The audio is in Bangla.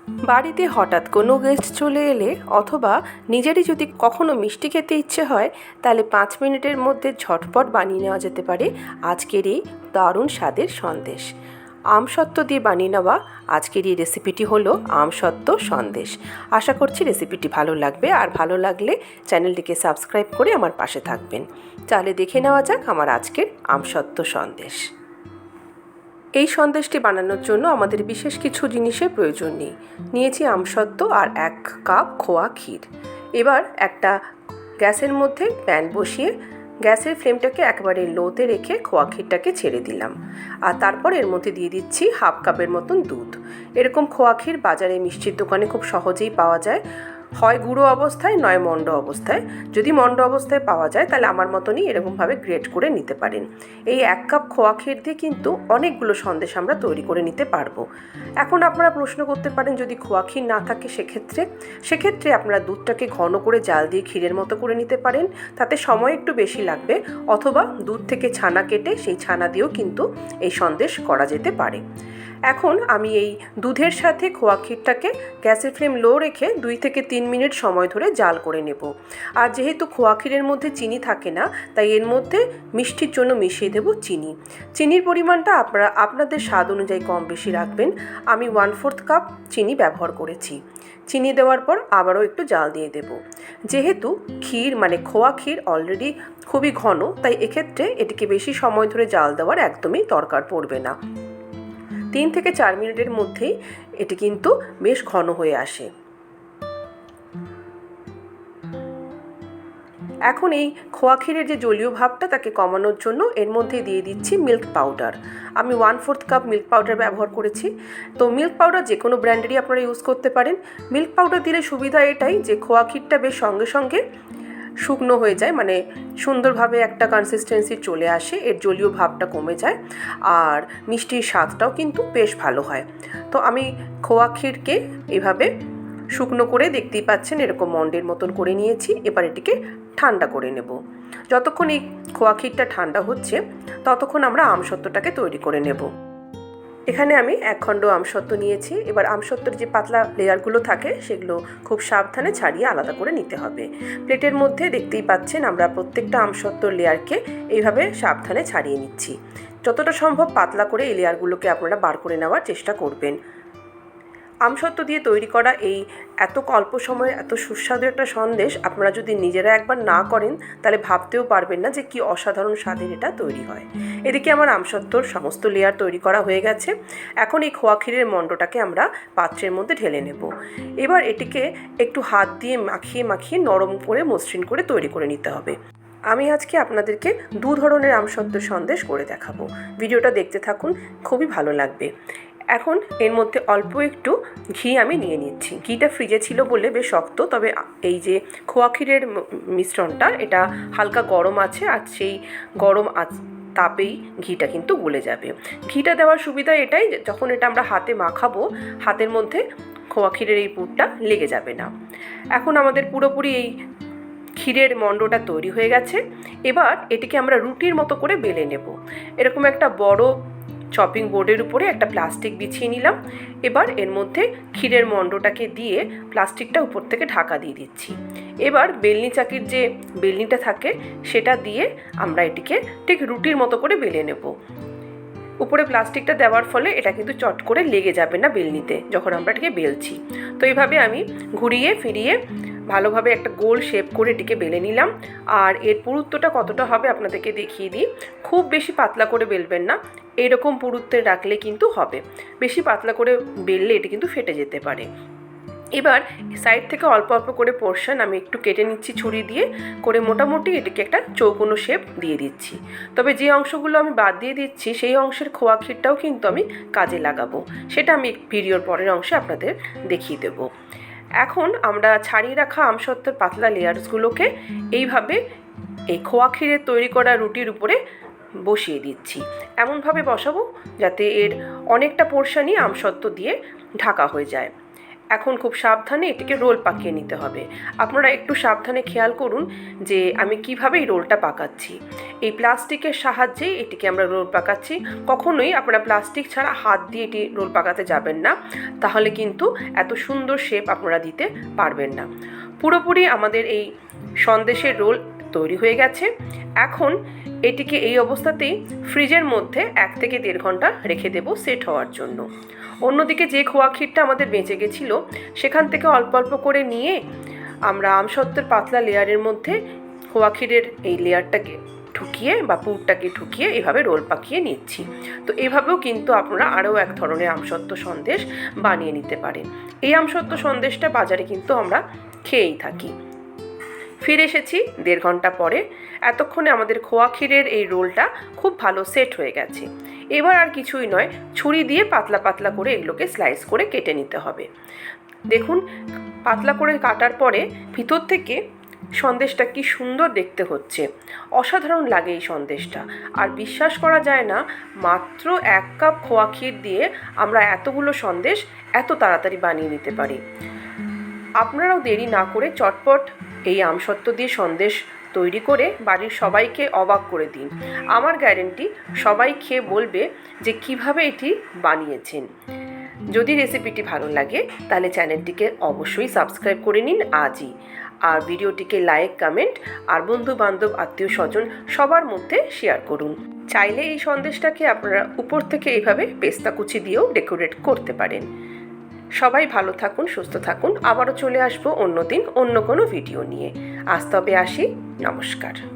বাড়িতে হঠাৎ কোনো গেস্ট চলে এলে অথবা নিজেরই যদি কখনো মিষ্টি খেতে ইচ্ছে হয়, তাহলে 5 মিনিটের মধ্যে ঝটপট বানিয়ে নেওয়া যেতে পারে আজকের এই দারুণ স্বাদের সন্দেশ। আমসত্ত্ব দিয়ে বানিয়ে নেওয়া আজকের এই রেসিপিটি হলো আমসত্ত্ব সন্দেশ। আশা করছি রেসিপিটি ভালো লাগবে, আর ভালো লাগলে চ্যানেলটিকে সাবস্ক্রাইব করে আমার পাশে থাকবেন। তাহলে দেখে নেওয়া যাক আমার আজকের আমসত্ত্ব সন্দেশ। এই সন্দেশটি বানানোর জন্য আমাদের বিশেষ কিছু জিনিসের প্রয়োজন নেই। নিয়েছি আমসত্ত্ব আর 1 কাপ খোয়া ক্ষীর। এবার একটা গ্যাসের মধ্যে প্যান বসিয়ে গ্যাসের ফ্লেমটাকে একেবারে লোতে রেখে খোয়া ক্ষীরটাকে ছেড়ে দিলাম, আর তারপর এর মধ্যে দিয়ে দিচ্ছি 1/2 কাপের মতন দুধ। এরকম খোয়া ক্ষীর বাজারে মিষ্টির দোকানে খুব সহজেই পাওয়া যায়, হয় গুঁড়ো অবস্থায় নয় মন্ড অবস্থায়। যদি মন্ড অবস্থায় পাওয়া যায় তাহলে আমার মতনই এরকমভাবে গ্রেট করে নিতে পারেন। এই 1 কাপ খোয়া ক্ষীর দিয়ে কিন্তু অনেকগুলো সন্দেশ আমরা তৈরি করে নিতে পারবো। এখন আপনারা প্রশ্ন করতে পারেন, যদি খোয়া ক্ষীর না থাকে সেক্ষেত্রে আপনারা দুধটাকে ঘন করে জাল দিয়ে ক্ষীরের মতো করে নিতে পারেন, তাতে সময় একটু বেশি লাগবে। অথবা দুধ থেকে ছানা কেটে সেই ছানা দিয়েও কিন্তু এই সন্দেশ করা যেতে পারে। এখন আমি এই দুধের সাথে খোয়া ক্ষীরটাকে গ্যাসের ফ্লেম লো রেখে 2 থেকে 3 মিনিট সময় ধরে জাল করে নেব। আর যেহেতু খোয়া ক্ষীরের মধ্যে চিনি থাকে না, তাই এর মধ্যে মিষ্টির জন্য মিশিয়ে দেব চিনি। চিনির পরিমাণটা আপনারা আপনাদের স্বাদ অনুযায়ী কম বেশি রাখবেন। আমি 1/4 কাপ চিনি ব্যবহার করেছি। চিনি দেওয়ার পর আবারও একটু জাল দিয়ে দেব। যেহেতু ক্ষীর মানে খোয়া ক্ষীর অলরেডি খুবই ঘন, তাই এক্ষেত্রে এটিকে বেশি সময় ধরে জাল দেওয়ার একদমই দরকার পড়বে না। 3 থেকে 4 মিনিটের মধ্যেই এটি কিন্তু বেশ ঘন হয়ে আসে। এখন এই খোয়া ক্ষীরের যে জলীয় ভাবটা তাকে কমানোর জন্য এর মধ্যে দিয়ে দিচ্ছি মিল্ক পাউডার। আমি 1/4 কাপ মিল্ক পাউডার ব্যবহার করেছি। তো মিল্ক পাউডার যে কোনো ব্র্যান্ডেরই আপনারা ইউজ করতে পারেন। মিল্ক পাউডার দিলে সুবিধা এটাই যে খোয়া ক্ষীরটা বেশ সঙ্গে সঙ্গে শুকনো হয়ে যায়, মানে সুন্দরভাবে একটা কনসিস্টেন্সি চলে আসে, এর জলীয় ভাবটা কমে যায়, আর মিষ্টির স্বাদটাও কিন্তু বেশ ভালো হয়। তো আমি খোয়া ক্ষীরকে এভাবে শুকনো করে দেখতেই পাচ্ছেন এরকম মন্ডের মতন করে নিয়েছি। এবার এটিকে ঠান্ডা করে নেব। যতক্ষণ এই খোয়া ক্ষীরটা ঠান্ডা হচ্ছে ততক্ষণ আমরা আমসত্ত্বটাকে তৈরি করে নেব। এখানে আমি 1 খণ্ড আমসত্ত্ব নিয়েছি। এবার আমসত্ত্বের যে পাতলা লেয়ারগুলো থাকে সেগুলো খুব সাবধানে ছাড়িয়ে আলাদা করে নিতে হবে। প্লেটের মধ্যে দেখতেই পাচ্ছেন আমরা প্রত্যেকটা আমসত্ত্বর লেয়ারকে এইভাবে সাবধানে ছাড়িয়ে নিচ্ছি। যতটা সম্ভব পাতলা করে এই লেয়ারগুলোকে আপনারা বার করে নেওয়ার চেষ্টা করবেন। আমসত্ত্ব দিয়ে তৈরি করা এই এত অল্প সময়ে এত সুস্বাদু একটা সন্দেশ আপনারা যদি নিজেরা একবার না করেন তাহলে ভাবতেও পারবেন না যে কি অসাধারণ স্বাদের এটা তৈরি হয়। এদিকে আমার আমসত্ত্বর সমস্ত লেয়ার তৈরি করা হয়ে গেছে। এখন এই খোয়া ক্ষীরের মণ্ডটাকে আমরা পাত্রের মধ্যে ঢেলে নেব। এবার এটিকে একটু হাত দিয়ে মাখিয়ে মাখিয়ে নরম করে মসৃণ করে তৈরি করে নিতে হবে। আমি আজকে আপনাদেরকে 2 ধরনের আমসত্ত্ব সন্দেশ করে দেখাবো। ভিডিওটা দেখতে থাকুন, খুবই ভালো লাগবে। এখন এর মধ্যে অল্প একটু ঘি আমি নিয়ে নিচ্ছি। ঘিটা ফ্রিজে ছিল বলে বেশ শক্ত, তবে এই যে খোয়া ক্ষীরের মিশ্রণটা এটা হালকা গরম আছে, আর সেই গরম তাপেই ঘিটা কিন্তু গলে যাবে। ঘিটা দেওয়ার সুবিধা এটাই যে যখন এটা আমরা হাতে মাখাবো, হাতের মধ্যে খোয়া ক্ষীরের এই পুরটা লেগে যাবে না। এখন আমাদের পুরোপুরি এই ক্ষীরের মণ্ডটা তৈরি হয়ে গেছে। এবার এটিকে আমরা রুটির মতো করে বেলে নেব। এরকম একটা বড় চপিং বোর্ডের উপরে একটা প্লাস্টিক বিছিয়ে নিলাম। এবার এর মধ্যে ক্ষীরের মণ্ডটাকে দিয়ে প্লাস্টিকটা উপর থেকে ঢাকা দিয়ে দিচ্ছি। এবার বেলনি চাকির যে বেলনিটা থাকে সেটা দিয়ে আমরা এটিকে ঠিক রুটির মতো করে বেলে নেব। উপরে প্লাস্টিকটা দেওয়ার ফলে এটা কিন্তু চট করে লেগে যাবে না বেলনিতে যখন আমরা এটিকে বেলছি। তো এইভাবে আমি ঘুরিয়ে ফিরিয়ে ভালোভাবে একটা গোল শেপ করে এটিকে বেলে নিলাম। আর এর পুরুত্বটা কতটা হবে আপনাদেরকে দেখিয়ে দিই। খুব বেশি পাতলা করে বেলবেন না, এইরকম পুরুত্বে রাখলে কিন্তু হবে। বেশি পাতলা করে বেললে এটি কিন্তু ফেটে যেতে পারে। এবার সাইড থেকে অল্প অল্প করে পোর্শন আমি একটু কেটে নিচ্ছি ছুরি দিয়ে করে, মোটামুটি এটিকে একটা চৌকোনো শেপ দিয়ে দিচ্ছি। তবে যে অংশগুলো আমি বাদ দিয়ে দিচ্ছি সেই অংশের খোয়া ক্ষীরটাও কিন্তু আমি কাজে লাগাবো, সেটা আমি ভিডিওর পরের অংশে আপনাদের দেখিয়ে দেবো। এখন আমরা ছাড়িয়ে রাখা আমসত্ত্বের পাতলা লেয়ার্সগুলোকে এইভাবে এই খোয়া ক্ষীরের তৈরি করা রুটির উপরে বসিয়ে দিচ্ছি। এমনভাবে বসাবো যাতে এর অনেকটা পোর্শনই আমসত্ত্ব দিয়ে ঢাকা হয়ে যায়। এখন খুব সাবধানে এটিকে রোল পাকিয়ে নিতে হবে। আপনারা একটু সাবধানে খেয়াল করুন যে আমি কিভাবে এই রোলটা পাকাচ্ছি। এই প্লাস্টিকের সাহায্যে এটিকে আমরা রোল পাকাচ্ছি। কখনোই আপনারা প্লাস্টিক ছাড়া হাত দিয়ে এটি রোল পাকাতে যাবেন না, তাহলে কিন্তু এত সুন্দর শেপ আপনারা দিতে পারবেন না। পুরোপুরি আমাদের এই সন্দেশের রোল তৈরি হয়ে গেছে। এখন এটিকে এই অবস্থাতেই ফ্রিজের মধ্যে 1 থেকে 1.5 ঘন্টা রেখে দেব সেট হওয়ার জন্য। অন্যদিকে যে খোয়া ক্ষীরটা আমাদের বেঁচে গেছিলো সেখান থেকে অল্প অল্প করে নিয়ে আমরা আমসত্ত্বের পাতলা লেয়ারের মধ্যে খোয়া ক্ষীরের এই লেয়ারটাকে ঢুকিয়ে বা পুরটাকে ঢুকিয়ে এভাবে রোল পাকিয়ে নিচ্ছি। তো এভাবেও কিন্তু আপনারা আরও এক ধরনের আমসত্ত্ব সন্দেশ বানিয়ে নিতে পারেন। এই আমসত্ত্ব সন্দেশটা বাজারে কিন্তু আমরা খেয়েই থাকি। ফিরে এসেছি 1.5 ঘন্টা পরে। এতক্ষণে আমাদের খোয়া ক্ষীরের এই রোলটা খুব ভালো সেট হয়ে গেছে। এবার আর কিছুই নয়, ছুরি দিয়ে পাতলা পাতলা করে এগুলোকে স্লাইস করে কেটে নিতে হবে। দেখুন, পাতলা করে কাটার পরে ভিতর থেকে সন্দেশটা কি সুন্দর দেখতে হচ্ছে, অসাধারণ লাগে এই সন্দেশটা। আর বিশ্বাস করা যায় না, মাত্র 1 কাপ খোয়া ক্ষীর দিয়ে আমরা এতগুলো সন্দেশ এত তাড়াতাড়ি বানিয়ে নিতে পারি। আপনারাও দেরি না করে চটপট এই আমসত্ত্ব দিয়ে সন্দেশ তৈরি করে বাড়ির সবাইকে অবাক করে দিন। আমার গ্যারেন্টি সবাই খেয়ে বলবে যে কিভাবে এটি বানিয়েছেন। যদি রেসিপিটি ভালো লাগে তাহলে চ্যানেলটিকে অবশ্যই সাবস্ক্রাইব করে নিন আজই। আর ভিডিওটিকে লাইক, কমেন্ট আর বন্ধু বান্ধব, আত্মীয় স্বজন সবার মধ্যে শেয়ার করুন। চাইলে এই সন্দেশটাকে আপনারা উপর থেকে এইভাবে পেস্তা কুচি দিয়েও ডেকোরেট করতে পারেন। সবাই ভালো থাকুন, সুস্থ থাকুন। আবারও চলে আসবো অন্য দিন অন্য কোনো ভিডিও নিয়ে। আজ তবে আসি, নমস্কার।